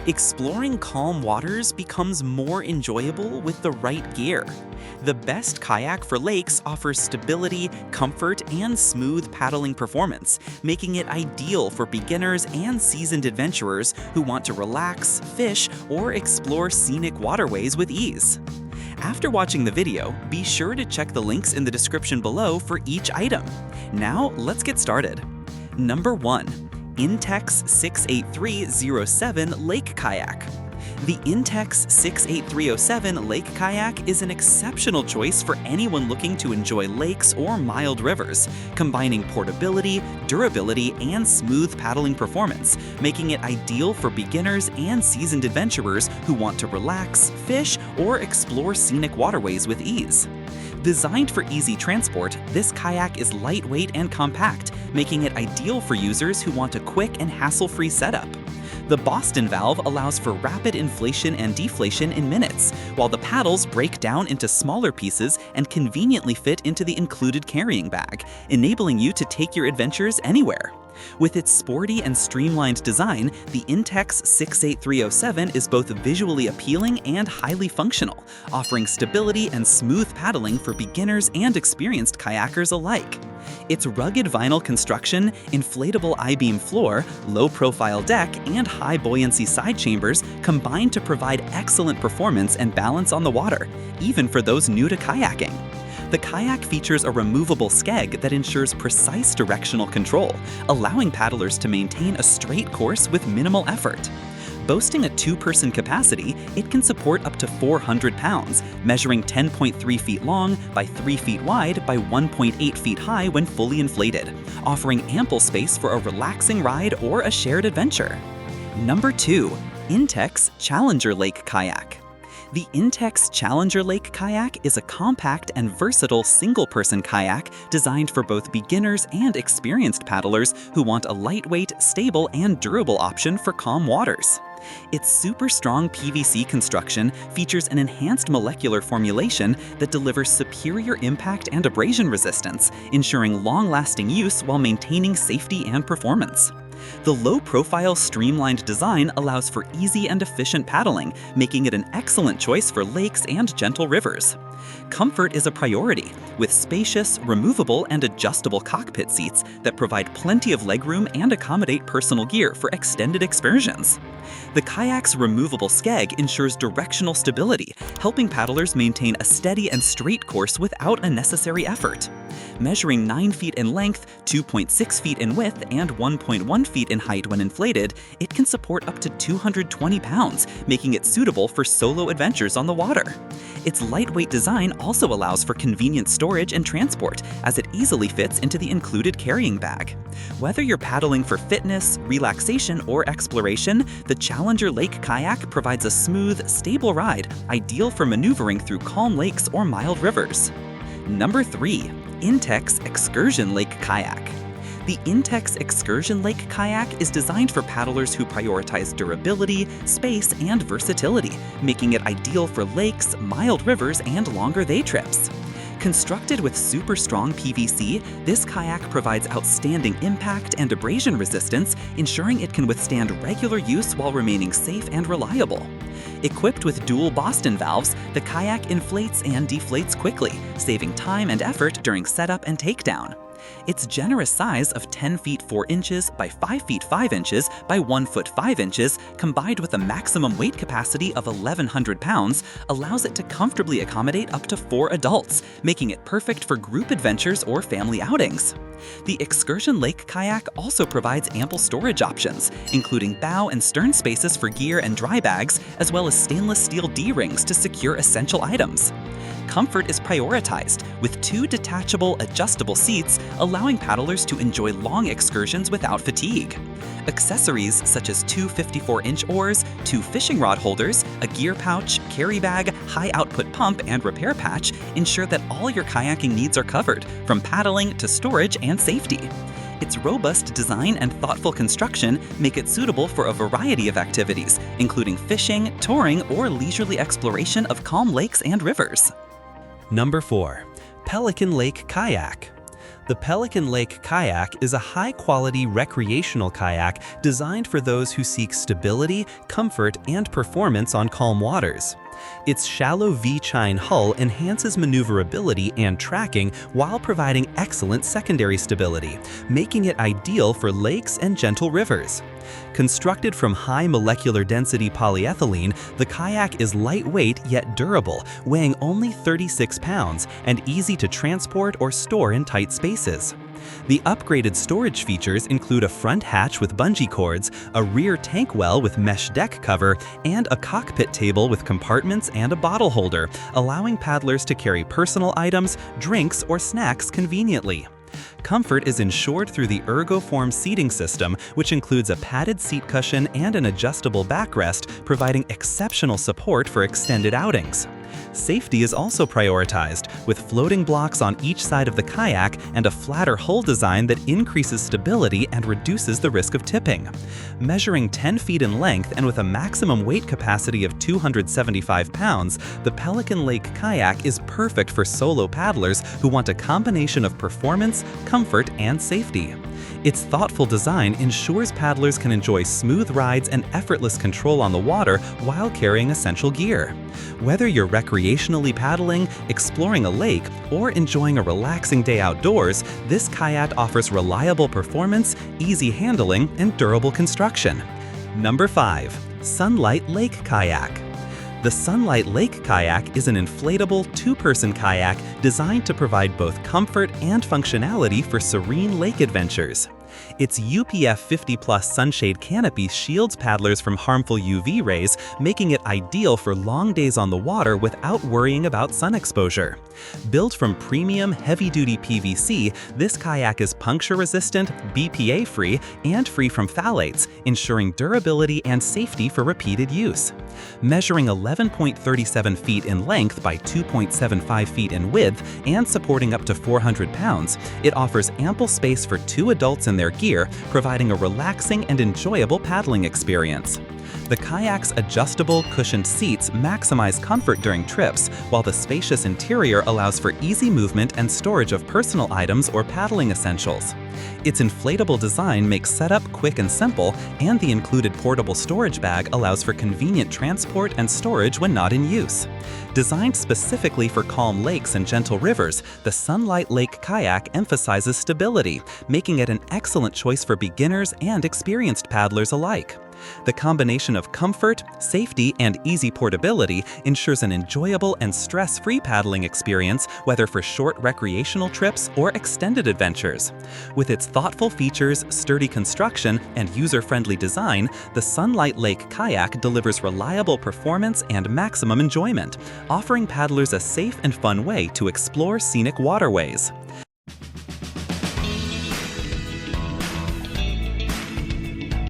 Exploring calm waters becomes more enjoyable with the right gear. The best kayak for lakes offers stability, comfort, and smooth paddling performance, making it ideal for beginners and seasoned adventurers who want to relax, fish, or explore scenic waterways with ease. After watching the video, be sure to check the links in the description below for each item. Now, let's get started. Number 1. Intex 68307 Lake Kayak. The Intex 68307 Lake Kayak is an exceptional choice for anyone looking to enjoy lakes or mild rivers, combining portability, durability, and smooth paddling performance, making it ideal for beginners and seasoned adventurers who want to relax, fish, or explore scenic waterways with ease. Designed for easy transport, this kayak is lightweight and compact, making it ideal for users who want a quick and hassle-free setup. The Boston valve allows for rapid inflation and deflation in minutes, while the paddles break down into smaller pieces and conveniently fit into the included carrying bag, enabling you to take your adventures anywhere. With its sporty and streamlined design, the Intex 68307 is both visually appealing and highly functional, offering stability and smooth paddling for beginners and experienced kayakers alike. Its rugged vinyl construction, inflatable I-beam floor, low-profile deck, and high-buoyancy side chambers combine to provide excellent performance and balance on the water, even for those new to kayaking. The kayak features a removable skeg that ensures precise directional control, allowing paddlers to maintain a straight course with minimal effort. Boasting a 2-person capacity, it can support up to 400 pounds, measuring 10.3 feet long by 3 feet wide by 1.8 feet high when fully inflated, offering ample space for a relaxing ride or a shared adventure. Number 2. Intex Challenger Lake Kayak. The Intex Challenger Lake Kayak is a compact and versatile single-person kayak designed for both beginners and experienced paddlers who want a lightweight, stable, and durable option for calm waters. Its super strong PVC construction features an enhanced molecular formulation that delivers superior impact and abrasion resistance, ensuring long-lasting use while maintaining safety and performance. The low-profile, streamlined design allows for easy and efficient paddling, making it an excellent choice for lakes and gentle rivers. Comfort is a priority, with spacious, removable, and adjustable cockpit seats that provide plenty of legroom and accommodate personal gear for extended excursions. The kayak's removable skeg ensures directional stability, helping paddlers maintain a steady and straight course without unnecessary effort. Measuring 9 feet in length, 2.6 feet in width, and 1.1 feet in height when inflated, it can support up to 220 pounds, making it suitable for solo adventures on the water. Its lightweight design also allows for convenient storage and transport, as it easily fits into the included carrying bag. Whether you're paddling for fitness, relaxation, or exploration, the Challenger Lake Kayak provides a smooth, stable ride, ideal for maneuvering through calm lakes or mild rivers. Number 3. Intex Excursion Lake Kayak. The Intex Excursion Lake Kayak is designed for paddlers who prioritize durability, space, and versatility, making it ideal for lakes, mild rivers, and longer day trips. Constructed with super strong PVC, this kayak provides outstanding impact and abrasion resistance, ensuring it can withstand regular use while remaining safe and reliable. Equipped with dual Boston valves, the kayak inflates and deflates quickly, saving time and effort during setup and takedown. Its generous size of 10 feet 4 inches by 5 feet 5 inches by 1 foot 5 inches, combined with a maximum weight capacity of 1,100 pounds, allows it to comfortably accommodate up to 4 adults, making it perfect for group adventures or family outings. The Excursion Lake Kayak also provides ample storage options, including bow and stern spaces for gear and dry bags, as well as stainless steel D-rings to secure essential items. Comfort is prioritized, with 2 detachable, adjustable seats, allowing paddlers to enjoy long excursions without fatigue. Accessories such as 2 54-inch oars, 2 fishing rod holders, a gear pouch, carry bag, high-output pump, and repair patch ensure that all your kayaking needs are covered, from paddling to storage and safety. Its robust design and thoughtful construction make it suitable for a variety of activities, including fishing, touring, or leisurely exploration of calm lakes and rivers. Number 4. Pelican Lake Kayak. The Pelican Lake Kayak is a high-quality recreational kayak designed for those who seek stability, comfort, and performance on calm waters. Its shallow V-chine hull enhances maneuverability and tracking while providing excellent secondary stability, making it ideal for lakes and gentle rivers. Constructed from high molecular density polyethylene, the kayak is lightweight yet durable, weighing only 36 pounds and easy to transport or store in tight spaces. The upgraded storage features include a front hatch with bungee cords, a rear tank well with mesh deck cover, and a cockpit table with compartments and a bottle holder, allowing paddlers to carry personal items, drinks, or snacks conveniently. Comfort is ensured through the Ergoform seating system, which includes a padded seat cushion and an adjustable backrest, providing exceptional support for extended outings. Safety is also prioritized, with floating blocks on each side of the kayak and a flatter hull design that increases stability and reduces the risk of tipping. Measuring 10 feet in length and with a maximum weight capacity of 275 pounds, the Pelican Lake Kayak is perfect for solo paddlers who want a combination of performance, comfort, and safety. Its thoughtful design ensures paddlers can enjoy smooth rides and effortless control on the water while carrying essential gear. Whether you're recreationally paddling, exploring a lake, or enjoying a relaxing day outdoors, this kayak offers reliable performance, easy handling, and durable construction. Number 5. Sunlite Lake Kayak. The Sunlite Lake Kayak is an inflatable two-person kayak designed to provide both comfort and functionality for serene lake adventures. Its UPF 50+ sunshade canopy shields paddlers from harmful UV rays, making it ideal for long days on the water without worrying about sun exposure. Built from premium, heavy-duty PVC, this kayak is puncture-resistant, BPA-free, and free from phthalates, ensuring durability and safety for repeated use. Measuring 11.37 feet in length by 2.75 feet in width and supporting up to 400 pounds, it offers ample space for two adults in their gear, providing a relaxing and enjoyable paddling experience. The kayak's adjustable, cushioned seats maximize comfort during trips, while the spacious interior allows for easy movement and storage of personal items or paddling essentials. Its inflatable design makes setup quick and simple, and the included portable storage bag allows for convenient transport and storage when not in use. Designed specifically for calm lakes and gentle rivers, the Sunlite Lake Kayak emphasizes stability, making it an excellent choice for beginners and experienced paddlers alike. The combination of comfort, safety, and easy portability ensures an enjoyable and stress-free paddling experience, whether for short recreational trips or extended adventures. With its thoughtful features, sturdy construction, and user-friendly design, the Sunlite Lake Kayak delivers reliable performance and maximum enjoyment, offering paddlers a safe and fun way to explore scenic waterways.